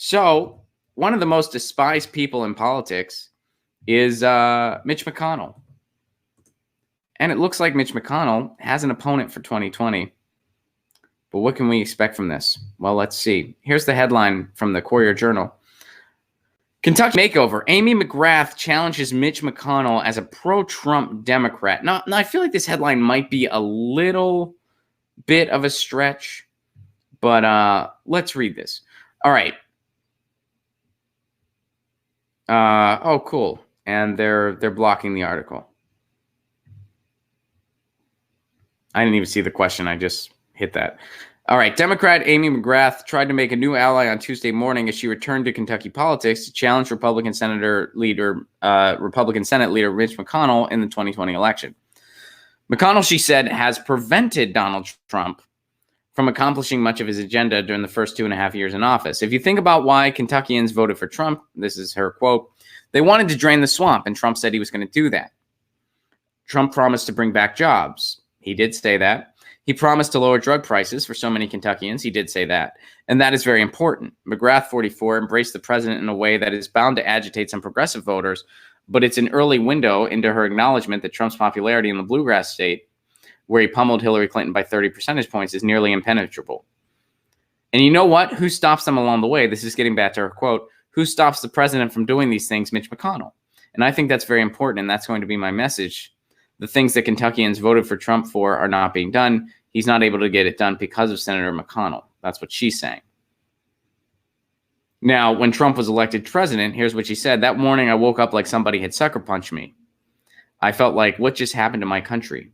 So one of the most despised people in politics is Mitch McConnell. And it looks like Mitch McConnell has an opponent for 2020. But what can we expect from this? Well, let's see. Here's the headline from the Courier Journal. Kentucky makeover. Amy McGrath challenges Mitch McConnell as a pro-Trump Democrat. Now, I feel like this headline might be a little bit of a stretch, but let's read this. All right. Oh, cool. And they're blocking the article. I didn't even see the question. I just hit that. All right. Democrat Amy McGrath tried to make a new ally on Tuesday morning as she returned to Kentucky politics to challenge Republican Senate leader Mitch McConnell in the 2020 election. McConnell, she said, has prevented Donald Trump from accomplishing much of his agenda during the first 2.5 years in office. If you think about why Kentuckians voted for Trump, this is her quote, they wanted to drain the swamp, and Trump said he was going to do that. Trump promised to bring back jobs. He did say that. He promised to lower drug prices for so many Kentuckians. He did say that. And that is very important. McGrath, 44, embraced the president in a way that is bound to agitate some progressive voters, but it's an early window into her acknowledgement that Trump's popularity in the bluegrass state, where he pummeled Hillary Clinton by 30 percentage points, is nearly impenetrable. And you know what? Who stops them along the way? This is getting back to her quote. Who stops the president from doing these things? Mitch McConnell. And I think that's very important, and that's going to be my message. The things that Kentuckians voted for Trump for are not being done. He's not able to get it done because of Senator McConnell. That's what she's saying. Now, when Trump was elected president, here's what she said. That morning, I woke up like somebody had sucker punched me. I felt like, what just happened to my country?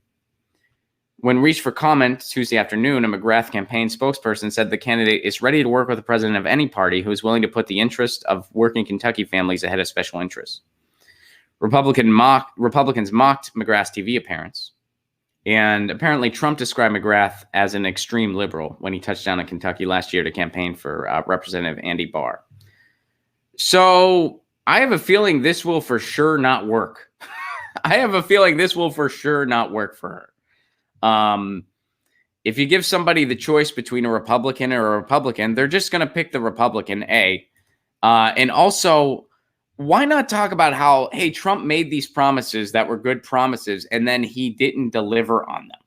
When reached for comment Tuesday afternoon, a McGrath campaign spokesperson said the candidate is ready to work with the president of any party who is willing to put the interest of working Kentucky families ahead of special interests. Republicans mocked McGrath's TV appearance. And apparently Trump described McGrath as an extreme liberal when he touched down in Kentucky last year to campaign for Representative Andy Barr. So I have a feeling this will for sure not work. I have a feeling this will for sure not work for her. If you give somebody the choice between a Republican or a Republican, they're just going to pick the Republican, and also, why not talk about how, hey, Trump made these promises that were good promises, and then he didn't deliver on them?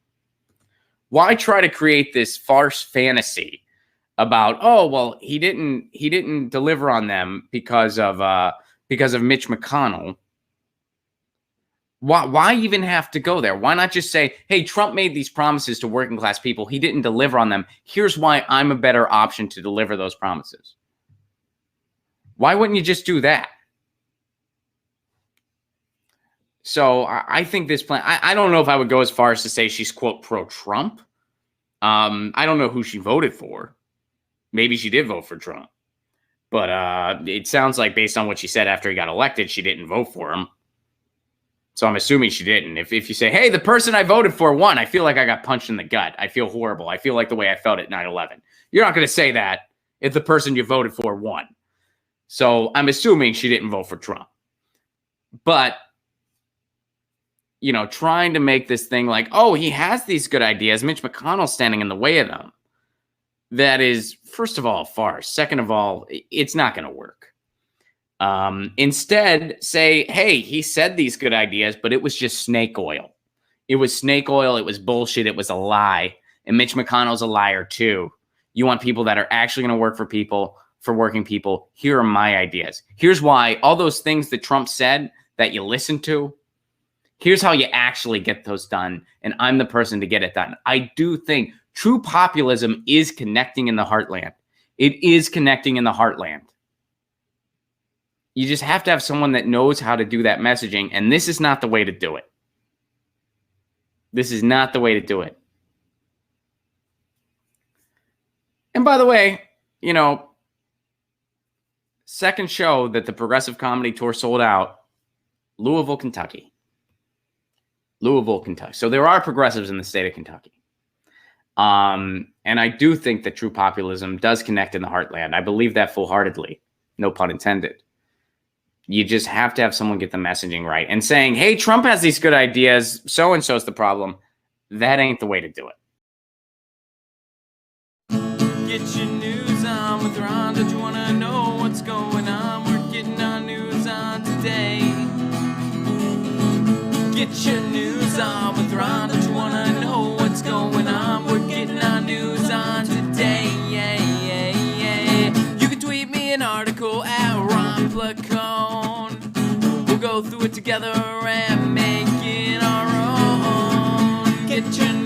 Why try to create this farce fantasy about, oh, well, he didn't deliver on them because of Mitch McConnell? Why even have to go there? Why not just say, hey, Trump made these promises to working class people. He didn't deliver on them. Here's why I'm a better option to deliver those promises. Why wouldn't you just do that? So I think this plan, I don't know if I would go as far as to say she's, quote, pro-Trump. I don't know who she voted for. Maybe she did vote for Trump. But it sounds like based on what she said after he got elected, she didn't vote for him. So I'm assuming she didn't. If you say, hey, the person I voted for won, I feel like I got punched in the gut. I feel horrible. I feel like the way I felt at 9/11. You're not going to say that if the person you voted for won. So I'm assuming she didn't vote for Trump. But trying to make this thing like, oh, he has these good ideas, Mitch McConnell's standing in the way of them. That is, first of all, a farce. Second of all, it's not going to work. Instead, say, hey, he said these good ideas, but it was just snake oil. It was snake oil. It was bullshit. It was a lie. And Mitch McConnell's a liar, too. You want people that are actually going to work for people, for working people. Here are my ideas. Here's why all those things that Trump said that you listen to, here's how you actually get those done, and I'm the person to get it done. I do think true populism is connecting in the heartland. It is connecting in the heartland. You just have to have someone that knows how to do that messaging, and this is not the way to do it. This is not the way to do it. And by the way, second show that the Progressive Comedy Tour sold out, Louisville, Kentucky. Louisville, Kentucky. So there are progressives in the state of Kentucky. And I do think that true populism does connect in the heartland. I believe that full-heartedly. No pun intended. You just have to have someone get the messaging right. And saying, hey, Trump has these good ideas, so-and-so's the problem. That ain't the way to do it. Get your news on with Ron. Don't you want to know what's going on. We're getting our news on today. Get your news on with Ron. Don't you wanna know what's going on? We're getting our news on today. You can tweet me an article at Ron Placone. We'll go through it together and make it our own. Get your